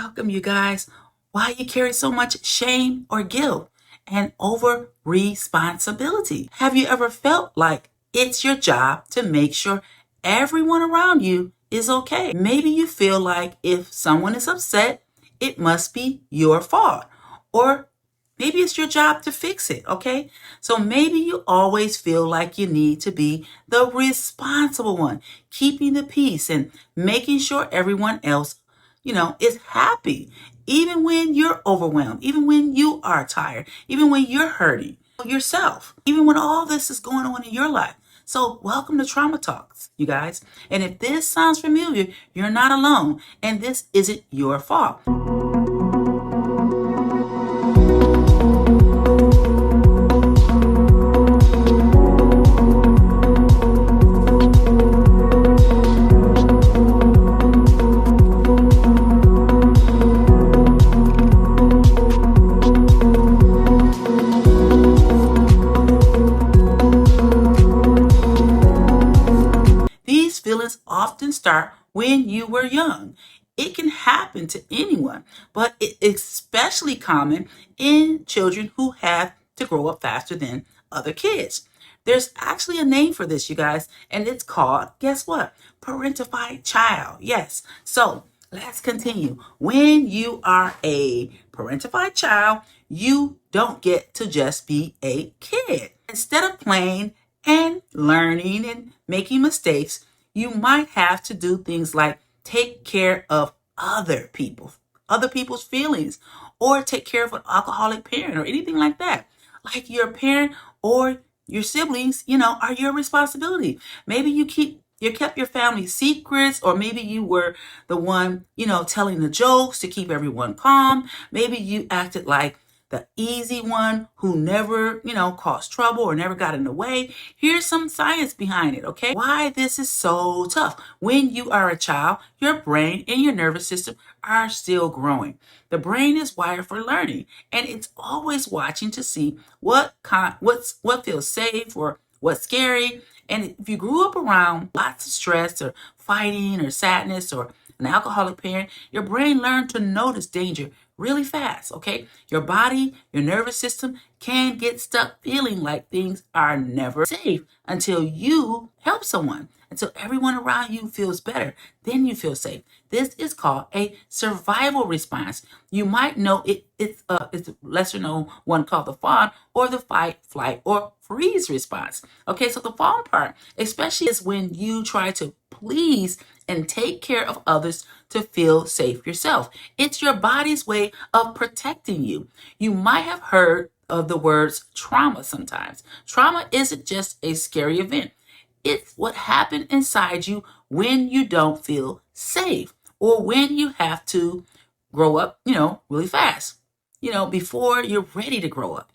welcome, you guys. Why you carry so much shame or guilt and over responsibility? Have you ever felt like it's your job to make sure everyone around you is okay? Maybe you feel like if someone is upset, it must be your fault. Or maybe it's your job to fix it, okay? So maybe you always feel like you need to be the responsible one, keeping the peace and making sure everyone else is happy, even when you're overwhelmed, even when you are tired, even when you're hurting yourself, even when all this is going on in your life. So welcome to Trauma Talks, you guys. And if this sounds familiar, you're not alone, and this isn't your fault. These feelings often start when you were young. It can happen to anyone, but it's especially common in children who have to grow up faster than other kids. There's actually a name for this, you guys, and it's called, guess what? Parentified child. Yes. So let's continue. When you are a parentified child, you don't get to just be a kid. Instead of playing and learning and making mistakes, you might have to do things like take care of other people's feelings, or take care of an alcoholic parent or anything like that. Like your parent or your siblings, are your responsibility. Maybe you kept your family secrets, or maybe you were the one, telling the jokes to keep everyone calm. Maybe you acted like the easy one who never, caused trouble or never got in the way. Here's some science behind it, okay? Why this is so tough. When you are a child, your brain and your nervous system are still growing. The brain is wired for learning, and it's always watching to see what feels safe or what's scary. And if you grew up around lots of stress or fighting or sadness or an alcoholic parent, your brain learned to notice danger really fast, okay? Your body, your nervous system can get stuck feeling like things are never safe until you help someone, until everyone around you feels better. Then you feel safe. This is called a survival response. You might know it's a lesser known one called the fawn, or the fight, flight, or freeze response. Okay, so the fawn part, especially, is when you try to please and take care of others to feel safe yourself. It's your body's way of protecting you. You might have heard of the words trauma sometimes. Trauma isn't just a scary event. It's what happened inside you when you don't feel safe, or when you have to grow up, really fast, before you're ready to grow up,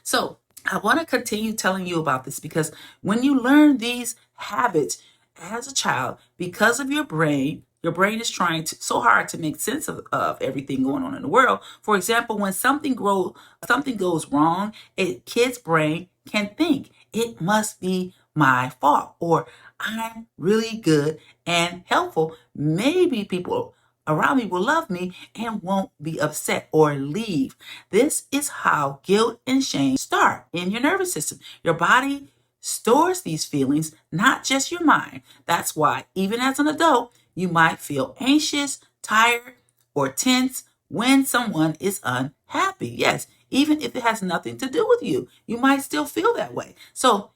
So I want to continue telling you about this, because when you learn these habits as a child, because of your brain is trying so hard to make sense of everything going on in the world. For example, when something goes wrong, a kid's brain can think it must be my fault, or I'm really good and helpful. Maybe people around me will love me and won't be upset or leave. This is how guilt and shame start in your nervous system. Your body stores these feelings, not just your mind. That's why even as an adult, you might feel anxious, tired, or tense when someone is unhappy. Yes, even if it has nothing to do with you, you might still feel that way. So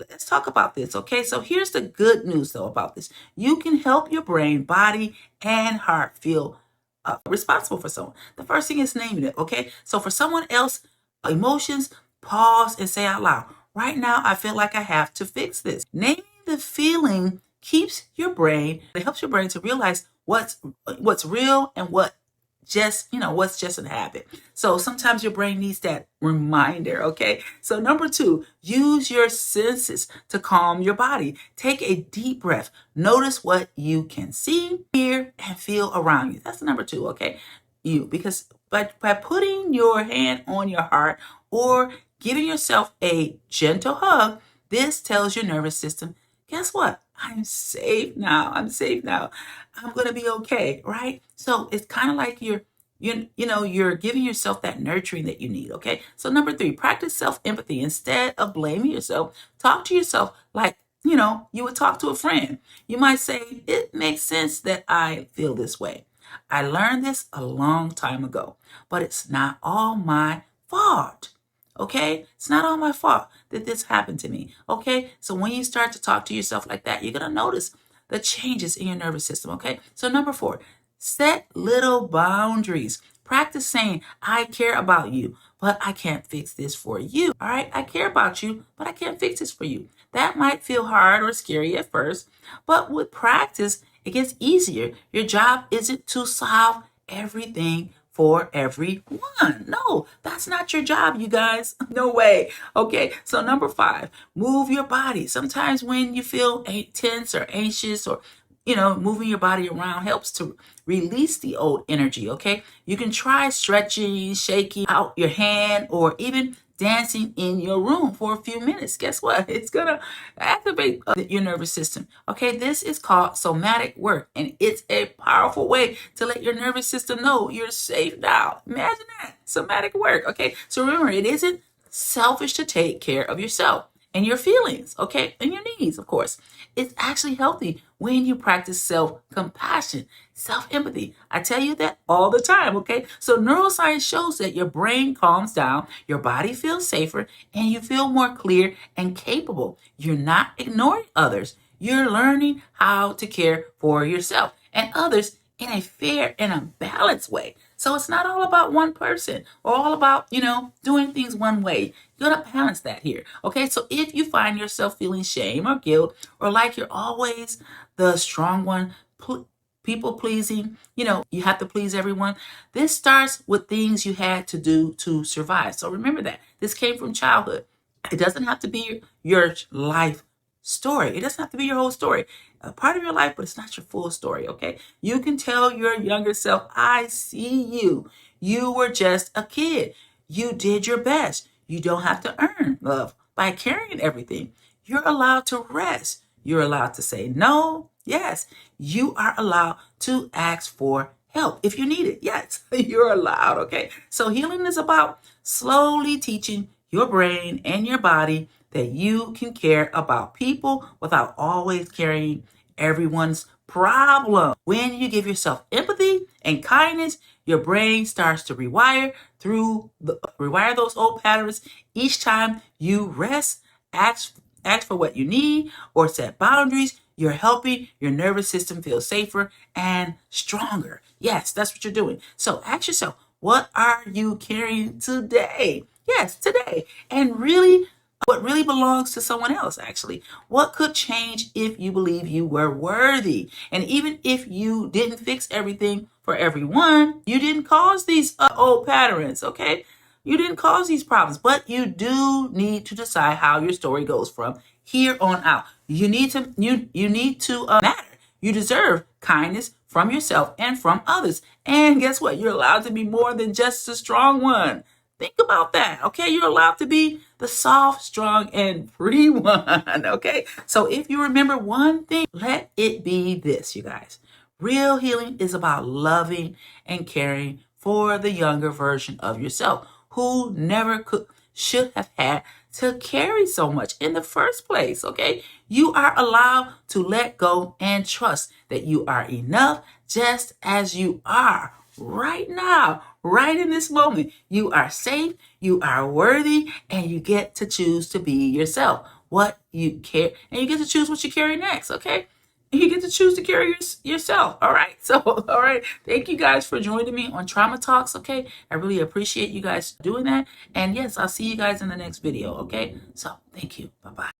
let's talk about this, okay? So here's the good news, though, about this. You can help your brain, body, and heart feel responsible for someone. The first thing is naming it, okay? So for someone else, emotions, pause and say out loud, right now, I feel like I have to fix this. Naming the feeling helps your brain to realize what's real and what's just a habit. So sometimes your brain needs that reminder, okay? So number 2, use your senses to calm your body. Take a deep breath. Notice what you can see, hear, and feel around you. That's number 2, okay? Because by putting your hand on your heart or giving yourself a gentle hug, this tells your nervous system, guess what? I'm safe now. I'm safe now. I'm going to be okay, right? So it's kind of like you're giving yourself that nurturing that you need, okay? So number 3, practice self-empathy. Instead of blaming yourself, talk to yourself like, you would talk to a friend. You might say, it makes sense that I feel this way. I learned this a long time ago, but it's not all my fault. Okay? It's not all my fault that this happened to me. Okay? So when you start to talk to yourself like that, you're going to notice the changes in your nervous system. Okay? So number 4, set little boundaries. Practice saying, I care about you, but I can't fix this for you. All right? I care about you, but I can't fix this for you. That might feel hard or scary at first, but with practice, it gets easier. Your job isn't to solve everything for everyone. No, that's not your job, you guys. No way. Okay, so number 5, move your body. Sometimes when you feel tense or anxious or moving your body around helps to release the old energy, okay? You can try stretching, shaking out your hand, or even dancing in your room for a few minutes. Guess what? It's gonna activate your nervous system. Okay, this is called somatic work, and it's a powerful way to let your nervous system know you're safe now. Imagine that, somatic work. Okay, so remember, it isn't selfish to take care of yourself and your feelings, okay, and your needs, of course. It's actually healthy when you practice self-compassion, self-empathy. I tell you that all the time, okay? So neuroscience shows that your brain calms down, your body feels safer, and you feel more clear and capable. You're not ignoring others. You're learning how to care for yourself and others in a fair and a balanced way. So it's not all about one person or all about, doing things one way. You gotta balance that here. Okay, so if you find yourself feeling shame or guilt or like you're always the strong one, people pleasing, you have to please everyone. This starts with things you had to do to survive. So remember that. This came from childhood. It doesn't have to be your life story. It doesn't have to be your whole story. A part of your life, but it's not your full story, okay? You can tell your younger self, I see you. You were just a kid. You did your best. You don't have to earn love by carrying everything. You're allowed to rest. You're allowed to say no. Yes. You are allowed to ask for help if you need it. Yes, you're allowed, okay? So healing is about slowly teaching your brain and your body that you can care about people without always carrying everyone's problem. When you give yourself empathy and kindness, your brain starts to rewire those old patterns. Each time you rest, ask for what you need, or set boundaries, you're helping your nervous system feel safer and stronger. Yes, that's what you're doing. So ask yourself, what are you carrying today? Yes, today. And really, what really belongs to someone else, actually. What could change if you believe you were worthy? And even if you didn't fix everything for everyone, you didn't cause these old patterns, okay? You didn't cause these problems, but you do need to decide how your story goes from here on out. You need to matter. You deserve kindness from yourself and from others. And guess what? You're allowed to be more than just a strong one. Think about that, okay? You're allowed to be the soft, strong, and free one, okay? So if you remember one thing, let it be this, you guys. Real healing is about loving and caring for the younger version of yourself who never should have had to carry so much in the first place, okay? You are allowed to let go and trust that you are enough just as you are right now, right in this moment. You are safe, you are worthy, and you get to choose to be yourself, what you care, and you get to choose what you carry next, okay? You get to choose to carry yourself. All right. So, all right. Thank you guys for joining me on Trauma Talks. Okay. I really appreciate you guys doing that. And yes, I'll see you guys in the next video. Okay. So thank you. Bye-bye.